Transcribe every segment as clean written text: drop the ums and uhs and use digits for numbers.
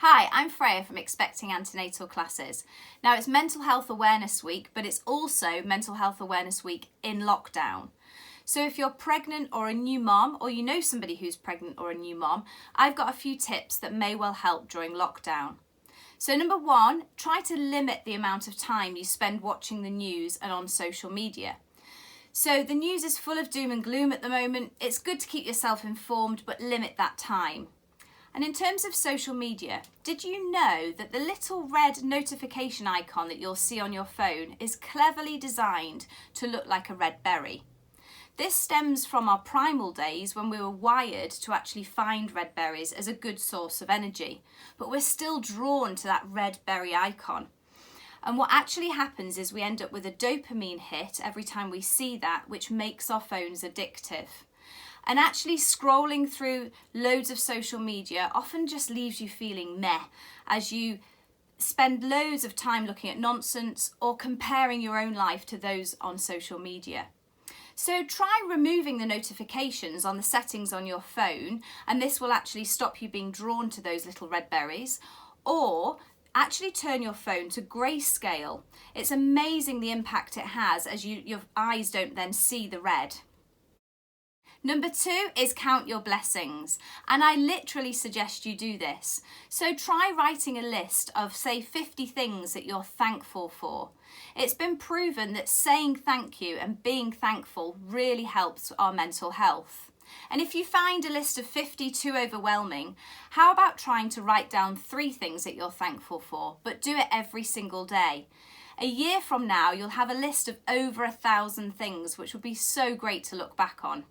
Hi, I'm Freya from Expecting Antenatal Classes. Now it's Mental Health Awareness Week, but it's also Mental Health Awareness Week in lockdown. So if you're pregnant or a new mom, or you know somebody who's pregnant or a new mom, I've got a few tips that may well help during lockdown. So number one, try to limit the amount of time you spend watching the news and on social media. So the news is full of doom and gloom at the moment. It's good to keep yourself informed, but limit that time. And in terms of social media, did you know that the little red notification icon that you'll see on your phone is cleverly designed to look like a red berry? This stems from our primal days when we were wired to actually find red berries as a good source of energy, but we're still drawn to that red berry icon. And what actually happens is we end up with a dopamine hit every time we see that, which makes our phones addictive. And actually scrolling through loads of social media often just leaves you feeling meh, as you spend loads of time looking at nonsense or comparing your own life to those on social media. So try removing the notifications on the settings on your phone, and this will actually stop you being drawn to those little red berries, or actually turn your phone to grayscale. It's amazing the impact it has as your eyes don't then see the red. Number two is count your blessings, and I literally suggest you do this. So try writing a list of, say, 50 things that you're thankful for. It's been proven that saying thank you and being thankful really helps our mental health. And if you find a list of 50 too overwhelming, how about trying to write down 3 things that you're thankful for, but do it every single day? A year from now, you'll have a list of over 1,000 things, which will be so great to look back on.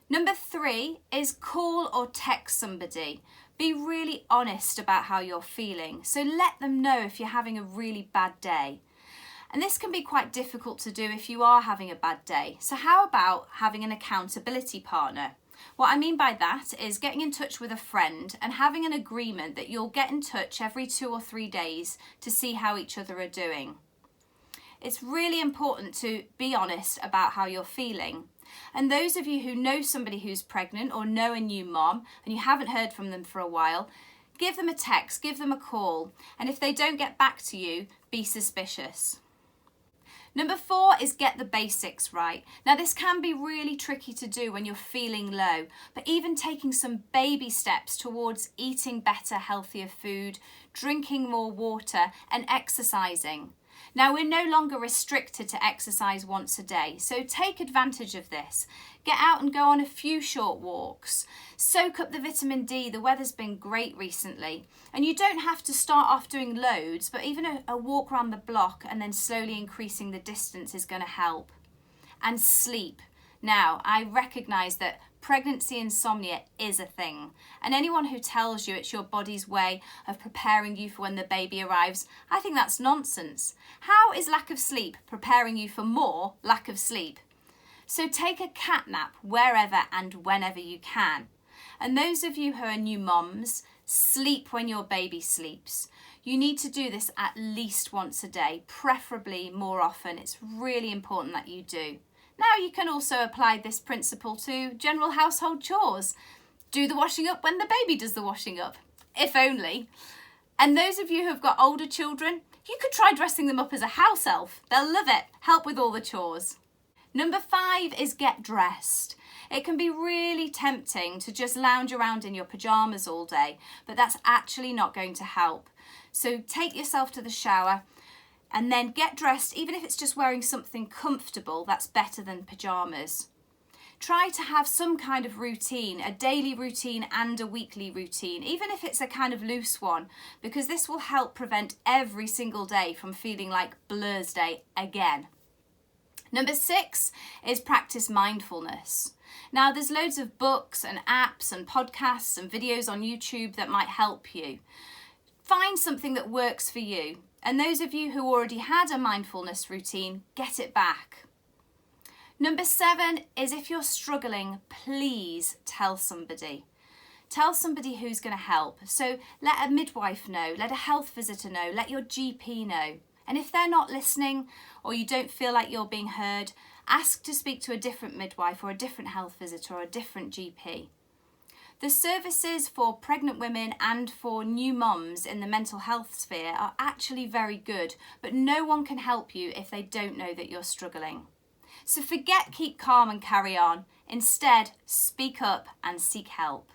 Number 3 is call or text somebody. Be really honest about how you're feeling. So let them know if you're having a really bad day. And this can be quite difficult to do if you are having a bad day. So how about having an accountability partner? What I mean by that is getting in touch with a friend and having an agreement that you'll get in touch every 2 or 3 days to see how each other are doing. It's really important to be honest about how you're feeling. And those of you who know somebody who's pregnant or know a new mom and you haven't heard from them for a while, give them a text, give them a call. And if they don't get back to you, be suspicious. Number 4 is get the basics right. Now this can be really tricky to do when you're feeling low, but even taking some baby steps towards eating better, healthier food, drinking more water and exercising. Now we're no longer restricted to exercise once a day, so take advantage of this. Get out and go on a few short walks. Soak up the vitamin D, the weather's been great recently. And you don't have to start off doing loads, but even a walk around the block and then slowly increasing the distance is going to help. And sleep. Now, I recognise that pregnancy insomnia is a thing, and anyone who tells you it's your body's way of preparing you for when the baby arrives, I think that's nonsense. How is lack of sleep preparing you for more lack of sleep? So take a cat nap wherever and whenever you can. And those of you who are new moms, sleep when your baby sleeps. You need to do this at least once a day, preferably more often. It's really important that you do. Now you can also apply this principle to general household chores. Do the washing up when the baby does the washing up, if only. And those of you who have got older children, you could try dressing them up as a house elf. They'll love it. Help with all the chores. Number 5 is get dressed. It can be really tempting to just lounge around in your pajamas all day, but that's actually not going to help. So take yourself to the shower, and then get dressed. Even if it's just wearing something comfortable, that's better than pajamas. Try to have some kind of routine, a daily routine and a weekly routine, even if it's a kind of loose one, because this will help prevent every single day from feeling like Blur's Day again. Number 6 is practice mindfulness. Now there's loads of books and apps and podcasts and videos on YouTube that might help you. Find something that works for you. And those of you who already had a mindfulness routine, get it back. Number 7 is if you're struggling, please tell somebody. Tell somebody who's going to help. So let a midwife know, let a health visitor know, let your GP know. And if they're not listening or you don't feel like you're being heard, ask to speak to a different midwife or a different health visitor or a different GP. The services for pregnant women and for new mums in the mental health sphere are actually very good, but no one can help you if they don't know that you're struggling. So forget keep calm and carry on. Instead, speak up and seek help.